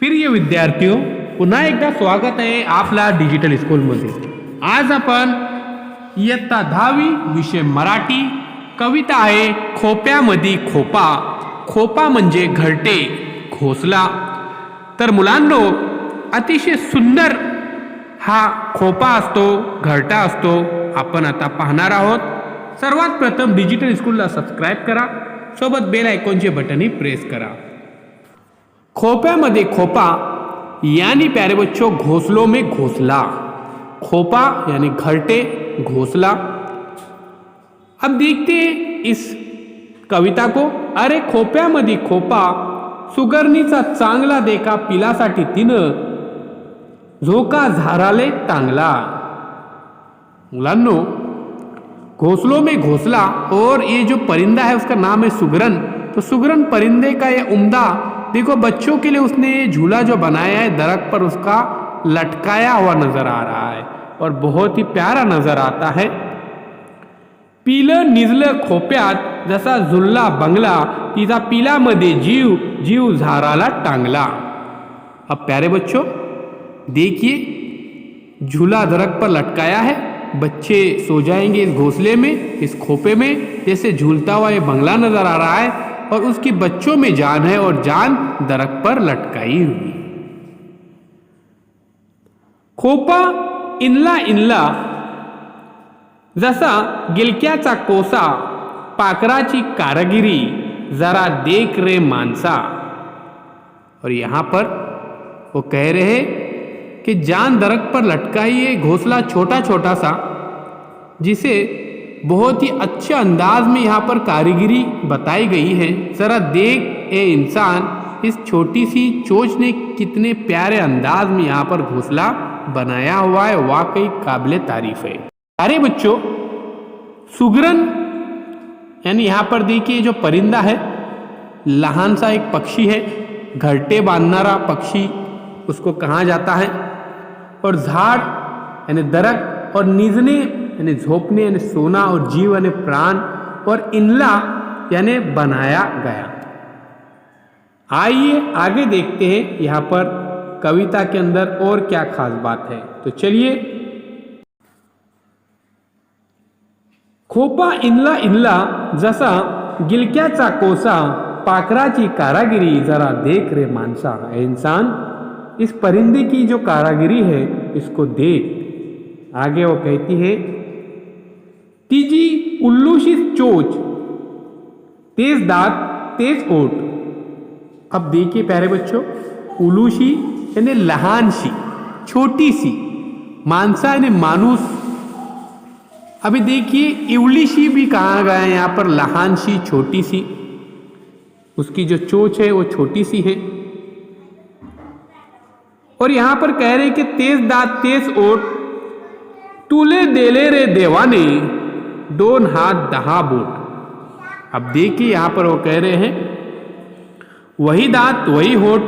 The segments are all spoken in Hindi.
प्रिय विद्यार्थियों, पुन्हा एकदा स्वागत आहे आपला डिजिटल स्कूलमध्ये. आज आपण इयत्ता 10वी विषय मराठी कविता आहे खोप्यामध्ये खोपा. खोपा म्हणजे घरटे, घोसला. तर मुलांनो, अतिशय सुंदर हा खोपा असतो, घरटा असतो, आपण आता पाहणार आहोत. सर्वात प्रथम डिजिटल स्कूलला सबस्क्राइब करा, सोबत बेल आयकॉनचे बटनही प्रेस करा. खोप्यामध्ये खोपा यानी प्यारे बच्चों घोंसलों में घोंसला. खोपा यानी घरटे, घोंसला. अब देखते हैं इस कविता को. अरे खोप्यामध्ये खोपा, सुगरणीचा चांगला देखा, पिलासाठी तिनं झोका झाराले टांगला. मुलांनो, घोंसलों में घोंसला और ये जो परिंदा है उसका नाम है सुगरन. तो सुगरन परिंदे का ये उम्दा, देखो बच्चों के लिए उसने झूला जो बनाया है दरख्त पर उसका लटकाया हुआ नजर आ रहा है और बहुत ही प्यारा नजर आता है. पिलं निजलं खोप्यात जसा झुलला बंगला, तिचा पिलामध्ये जीव जीव झाराला टांगला. अब प्यारे बच्चों देखिए, झूला दरख्त पर लटकाया है, बच्चे सो जाएंगे इस घोंसले में, इस खोपे में. जैसे झूलता हुआ ये बंगला नजर आ रहा है और उसकी बच्चों में जान है और जान दरख्त पर लटकाई हुई. खोपा इनला इनला जसा गिलक्याचा कोसा, पाखराची कारागिरी जरा देख रे मानसा. और यहां पर वो कह रहे हैं कि जान दरख्त पर लटकाई है, घोंसला छोटा छोटा सा, जिसे बहुत ही अच्छे अंदाज में यहाँ पर कारीगरी बताई गई है. जरा देख ए इंसान, इस छोटी सी चोंच ने कितने प्यारे अंदाज में यहाँ पर घोंसला बनाया हुआ है. वाकई काबिले तारीफ है. अरे बच्चों, सुगरन यानी यहाँ पर देखिए जो परिंदा है, लहान सा एक पक्षी है, घरटे बांधनारा पक्षी उसको कहा जाता है. और झाड़ यानी दरख्त, और निजने यानी झोपने यानी सोना, और जीव यानी प्राण, और इनला यानी बनाया गया. आइए आगे देखते हैं यहाँ पर कविता के अंदर और क्या खास बात है. तो चलिए. खोपा इनला इनला जसा गिलक्याचा कोसा, पाखराची कारागिरी जरा देख रे मानसा. इंसान, इस परिंदे की जो कारागिरी है इसको देख. आगे वो कहती है, तिजी उल्लूशी चोच, तेज दांत तेज ओठ. अब देखिए प्यारे बच्चों, उलूशी यानी लहानशी, छोटी सी, मानसा यानी मानुस. अभी देखिए इवलीशी भी कहा गया है यहाँ पर, लहानशी, छोटी सी. उसकी जो चोच है वो छोटी सी है. और यहां पर कह रहे कि तेज दांत तेज ओठ, तुले देले रे देवाने, 2 हाथ 10 बोट. अब देखिए यहां पर वो कह रहे हैं वही दांत वही होठ.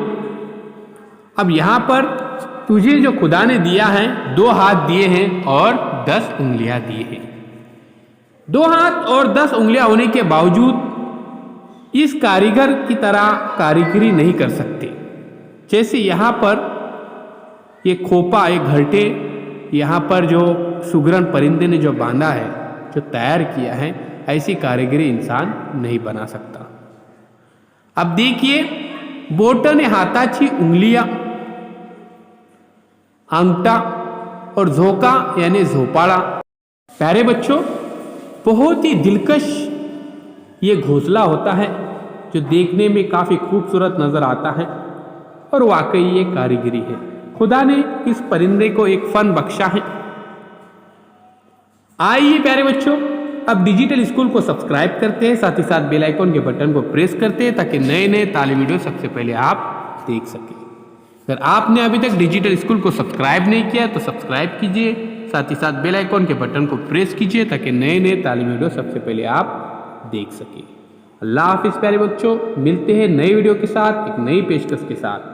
अब यहां पर तुझे जो खुदा ने दिया है, 2 हाथ दिए हैं और 10 उंगलियां दी हैं. 2 हाथ और 10 उंगलियां होने के बावजूद इस कारीगर की तरह कारीगरी नहीं कर सकते. जैसे यहां पर ये खोपा, ये घरटे, यहाँ पर जो सुगरन परिंदे ने जो बांधा है, जो तैयार किया है, ऐसी कारीगरी इंसान नहीं बना सकता. अब देखिए, बोटने हाथाची उंगलियां, अंगठा और झोका यानी झोपाड़ा. प्यारे बच्चों, बहुत ही दिलकश ये घोंसला होता है जो देखने में काफी खूबसूरत नजर आता है और वाकई ये कारीगरी है. खुदा ने इस परिंदे को एक फन बख्शा है. आइए प्यारे बच्चों, अब डिजिटल स्कूल को सब्सक्राइब करते हैं, साथ ही साथ बेल आइकॉन के बटन को प्रेस करते हैं ताकि नए नए तालीमी वीडियो सबसे पहले आप देख सकें. अगर आपने अभी तक डिजिटल स्कूल को सब्सक्राइब नहीं किया तो सब्सक्राइब कीजिए, साथ ही साथ बेल आइकॉन के बटन को प्रेस कीजिए ताकि नए नए तालीमी वीडियो सबसे पहले आप देख सकें. अल्लाह हाफिज प्यारे बच्चों, मिलते हैं नए वीडियो के साथ, एक नई पेशकश के साथ.